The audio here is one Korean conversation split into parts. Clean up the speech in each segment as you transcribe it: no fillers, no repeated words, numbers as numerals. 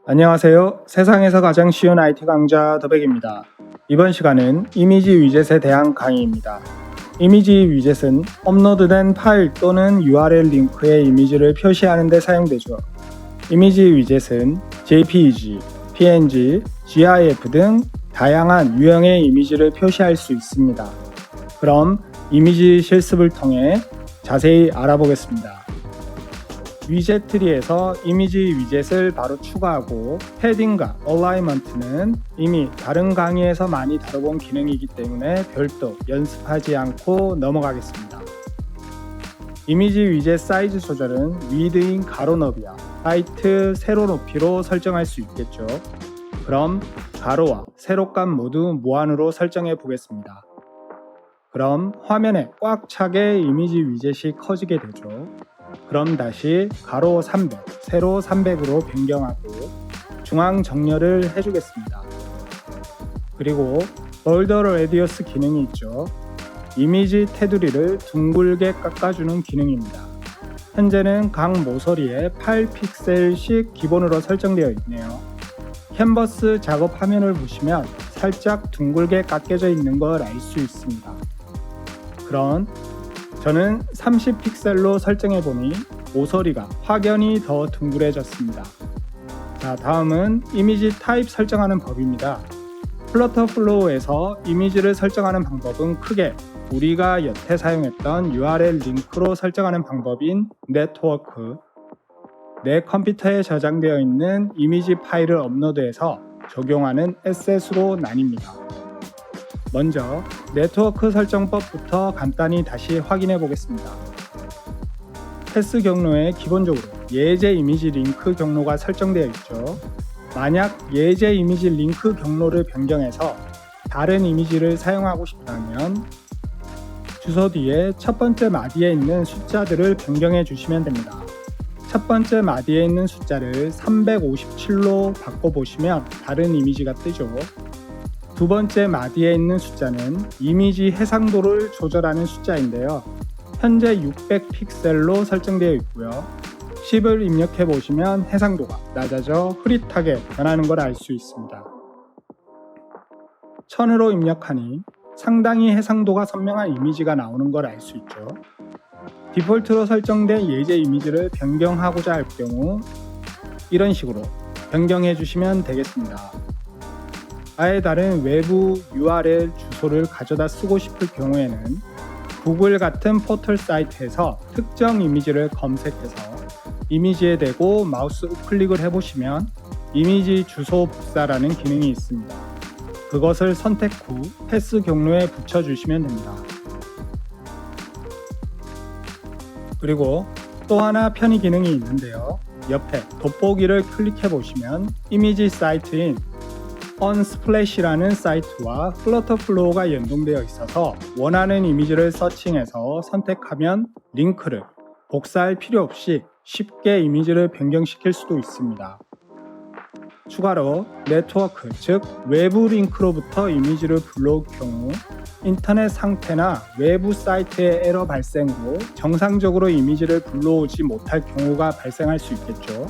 안녕하세요. 세상에서 가장 쉬운 IT 강좌 더백입니다. 이번 시간은 이미지 위젯에 대한 강의입니다. 이미지 위젯은 업로드된 파일 또는 URL 링크에 이미지를 표시하는 데 사용되죠. 이미지 위젯은 JPEG, PNG, GIF 등 다양한 유형의 이미지를 표시할 수 있습니다. 그럼 이미지 실습을 통해 자세히 알아보겠습니다. 위젯 트리에서 이미지 위젯을 바로 추가하고 패딩과 얼라이먼트는 이미 다른 강의에서 많이 다뤄본 기능이기 때문에 별도 연습하지 않고 넘어가겠습니다. 이미지 위젯 사이즈 조절은 위드인 가로 너비와 하이트 세로 높이로 설정할 수 있겠죠. 그럼 가로와 세로값 모두 무한으로 설정해 보겠습니다. 그럼 화면에 꽉 차게 이미지 위젯이 커지게 되죠. 그럼 다시 가로 300, 세로 300으로 변경하고 중앙 정렬을 해주겠습니다. 그리고 볼더 레디어스 기능이 있죠. 이미지 테두리를 둥글게 깎아주는 기능입니다. 현재는 각 모서리에 8픽셀씩 기본으로 설정되어 있네요. 캔버스 작업 화면을 보시면 살짝 둥글게 깎여져 있는 걸 알 수 있습니다. 그럼 저는 30픽셀로 설정해보니 모서리가 확연히 더 둥그레졌습니다. 자, 다음은 이미지 타입 설정하는 법입니다. 플러터플로우에서 이미지를 설정하는 방법은 크게 우리가 여태 사용했던 URL 링크로 설정하는 방법인 네트워크, 내 컴퓨터에 저장되어 있는 이미지 파일을 업로드해서 적용하는 에셋으로 나뉩니다. 먼저 네트워크 설정법부터 간단히 다시 확인해 보겠습니다. 패스 경로에 기본적으로 예제 이미지 링크 경로가 설정되어 있죠. 만약 예제 이미지 링크 경로를 변경해서 다른 이미지를 사용하고 싶다면 주소 뒤에 첫 번째 마디에 있는 숫자들을 변경해 주시면 됩니다. 첫 번째 마디에 있는 숫자를 357로 바꿔보시면 다른 이미지가 뜨죠. 두 번째 마디에 있는 숫자는 이미지 해상도를 조절하는 숫자인데요. 현재 600픽셀로 설정되어 있고요. 10을 입력해 보시면 해상도가 낮아져 흐릿하게 변하는 걸 알 수 있습니다. 1000으로 입력하니 상당히 해상도가 선명한 이미지가 나오는 걸 알 수 있죠. 디폴트로 설정된 예제 이미지를 변경하고자 할 경우 이런 식으로 변경해 주시면 되겠습니다. 아예 다른 외부 URL 주소를 가져다 쓰고 싶을 경우에는 구글 같은 포털 사이트에서 특정 이미지를 검색해서 이미지에 대고 마우스 우클릭을 해보시면 이미지 주소 복사라는 기능이 있습니다. 그것을 선택 후 패스 경로에 붙여주시면 됩니다. 그리고 또 하나 편의 기능이 있는데요. 옆에 돋보기를 클릭해 보시면 이미지 사이트인 언스플래시라는 사이트와 플러터플로우가 연동되어 있어서 원하는 이미지를 서칭해서 선택하면 링크를 복사할 필요 없이 쉽게 이미지를 변경시킬 수도 있습니다. 추가로 네트워크, 즉 외부 링크로부터 이미지를 불러올 경우 인터넷 상태나 외부 사이트의 에러 발생으로 정상적으로 이미지를 불러오지 못할 경우가 발생할 수 있겠죠.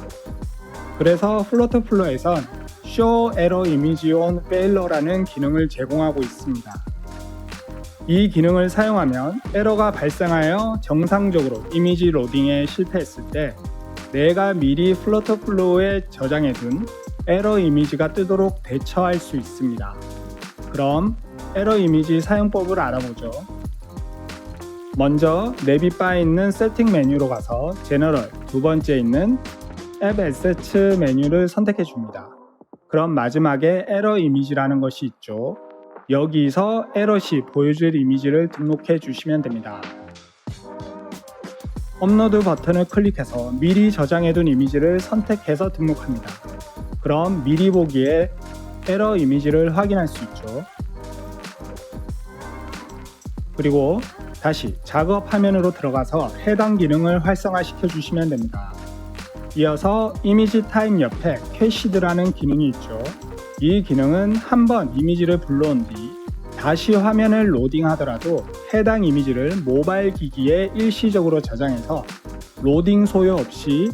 그래서 플러터플로우에선 Show Error Image on Failure라는 기능을 제공하고 있습니다. 이 기능을 사용하면 에러가 발생하여 정상적으로 이미지 로딩에 실패했을 때 내가 미리 플러터플로우에 저장해둔 에러 이미지가 뜨도록 대처할 수 있습니다. 그럼 에러 이미지 사용법을 알아보죠. 먼저 내비바에 있는 세팅 메뉴로 가서 제너럴 두 번째 있는 앱 에셋츠 메뉴를 선택해 줍니다. 그럼 마지막에 에러 이미지라는 것이 있죠. 여기서 에러 시 보여줄 이미지를 등록해 주시면 됩니다. 업로드 버튼을 클릭해서 미리 저장해둔 이미지를 선택해서 등록합니다. 그럼 미리 보기에 에러 이미지를 확인할 수 있죠. 그리고 다시 작업 화면으로 들어가서 해당 기능을 활성화시켜 주시면 됩니다. 이어서 이미지 타입 옆에 캐시드라는 기능이 있죠. 이 기능은 한번 이미지를 불러온 뒤 다시 화면을 로딩하더라도 해당 이미지를 모바일 기기에 일시적으로 저장해서 로딩 소요 없이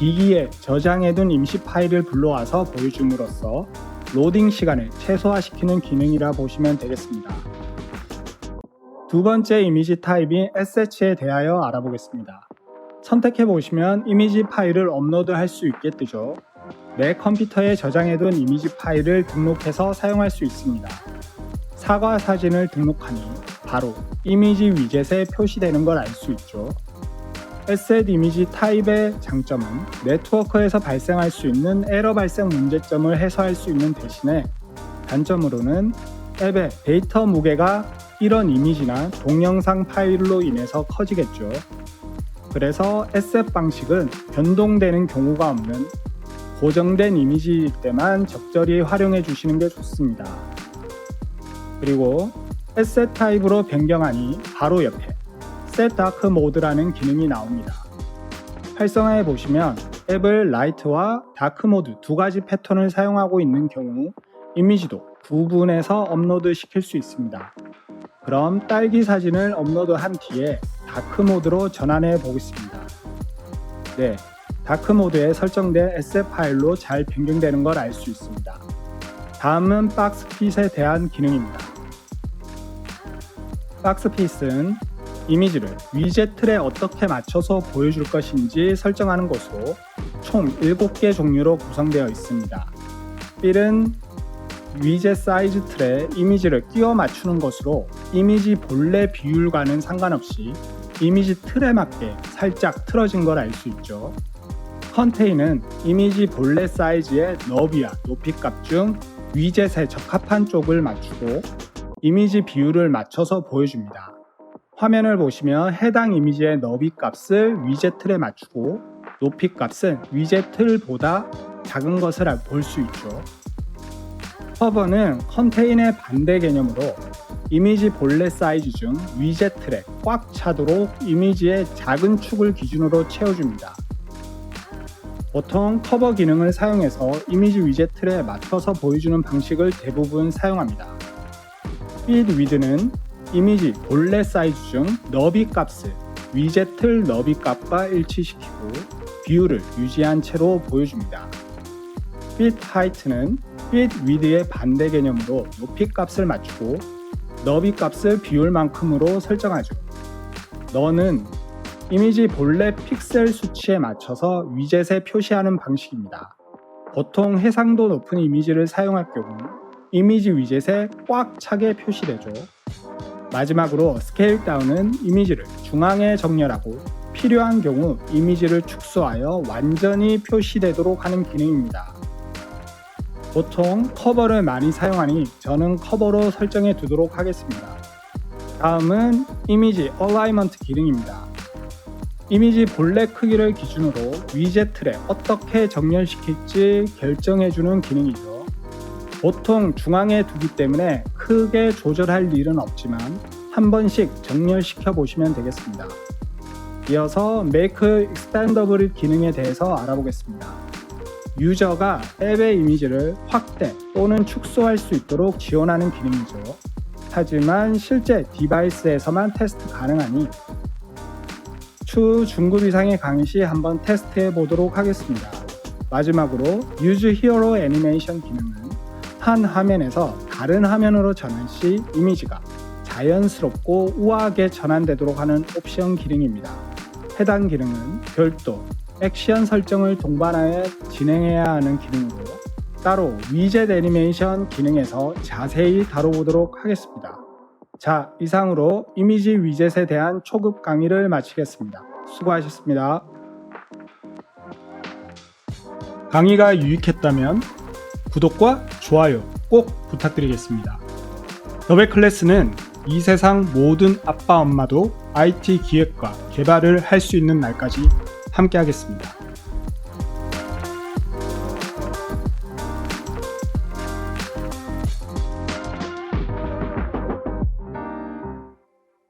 기기에 저장해둔 임시 파일을 불러와서 보여줌으로써 로딩 시간을 최소화시키는 기능이라 보시면 되겠습니다. 두 번째 이미지 타입인 Assets에 대하여 알아보겠습니다. 선택해 보시면 이미지 파일을 업로드할 수 있게 뜨죠. 내 컴퓨터에 저장해둔 이미지 파일을 등록해서 사용할 수 있습니다. 사과 사진을 등록하니 바로 이미지 위젯에 표시되는 걸 알 수 있죠. Asset 이미지 타입의 장점은 네트워크에서 발생할 수 있는 에러 발생 문제점을 해소할 수 있는 대신에 단점으로는 앱의 데이터 무게가 이런 이미지나 동영상 파일로 인해서 커지겠죠. 그래서 Asset 방식은 변동되는 경우가 없는 고정된 이미지일 때만 적절히 활용해 주시는 게 좋습니다. 그리고 Asset 타입으로 변경하니 바로 옆에 Set Dark 모드라는 기능이 나옵니다. 활성화해 보시면 앱을 라이트와 다크 모드 두 가지 패턴을 사용하고 있는 경우 이미지도 구분해서 업로드 시킬 수 있습니다. 그럼 딸기 사진을 업로드한 뒤에 다크 모드로 전환해 보겠습니다. 네, 다크 모드에 설정된 에셋 파일로 잘 변경되는 걸 알 수 있습니다. 다음은 박스핏에 대한 기능입니다. 박스핏은 이미지를 위젯 틀에 어떻게 맞춰서 보여줄 것인지 설정하는 것으로 총 7개 종류로 구성되어 있습니다. 필은 위젯 사이즈 틀에 이미지를 끼워 맞추는 것으로 이미지 본래 비율과는 상관없이 이미지 틀에 맞게 살짝 틀어진 걸 알 수 있죠. 컨테인은 이미지 본래 사이즈의 너비와 높이 값 중 위젯에 적합한 쪽을 맞추고 이미지 비율을 맞춰서 보여줍니다. 화면을 보시면 해당 이미지의 너비 값을 위젯 틀에 맞추고 높이 값은 위젯 틀보다 작은 것을 볼 수 있죠. 커버는 컨테인의 반대 개념으로 이미지 본래 사이즈 중 위젯 틀에 꽉 차도록 이미지의 작은 축을 기준으로 채워줍니다. 보통 커버 기능을 사용해서 이미지 위젯 틀에 맞춰서 보여주는 방식을 대부분 사용합니다. Fit Width는 이미지 본래 사이즈 중 너비 값을 위젯 틀 너비 값과 일치시키고 비율을 유지한 채로 보여줍니다. Fit Height는 Fit Width의 반대 개념으로 높이 값을 맞추고 너비 값을 비율만큼으로 설정하죠. 너는 이미지 본래 픽셀 수치에 맞춰서 위젯에 표시하는 방식입니다. 보통 해상도 높은 이미지를 사용할 경우 이미지 위젯에 꽉 차게 표시되죠. 마지막으로 스케일 다운은 이미지를 중앙에 정렬하고 필요한 경우 이미지를 축소하여 완전히 표시되도록 하는 기능입니다. 보통 커버를 많이 사용하니 저는 커버로 설정해 두도록 하겠습니다. 다음은 이미지 얼라이먼트 기능입니다. 이미지 본래 크기를 기준으로 위젯 틀에 어떻게 정렬시킬지 결정해주는 기능이죠. 보통 중앙에 두기 때문에 크게 조절할 일은 없지만 한 번씩 정렬시켜 보시면 되겠습니다. 이어서 Make Expandable 기능에 대해서 알아보겠습니다. 유저가 앱의 이미지를 확대 또는 축소할 수 있도록 지원하는 기능이죠. 하지만 실제 디바이스에서만 테스트 가능하니 추후 중급 이상의 강의 시 한번 테스트해 보도록 하겠습니다. 마지막으로 Use Hero Animation 기능은 한 화면에서 다른 화면으로 전환 시 이미지가 자연스럽고 우아하게 전환되도록 하는 옵션 기능입니다. 해당 기능은 별도 액션 설정을 동반하여 진행해야 하는 기능으로 따로 위젯 애니메이션 기능에서 자세히 다뤄보도록 하겠습니다. 자, 이상으로 이미지 위젯에 대한 초급 강의를 마치겠습니다. 수고하셨습니다. 강의가 유익했다면 구독과 좋아요 꼭 부탁드리겠습니다. 더백클래스는 이 세상 모든 아빠 엄마도 IT 기획과 개발을 할 수 있는 날까지 함께 하겠습니다.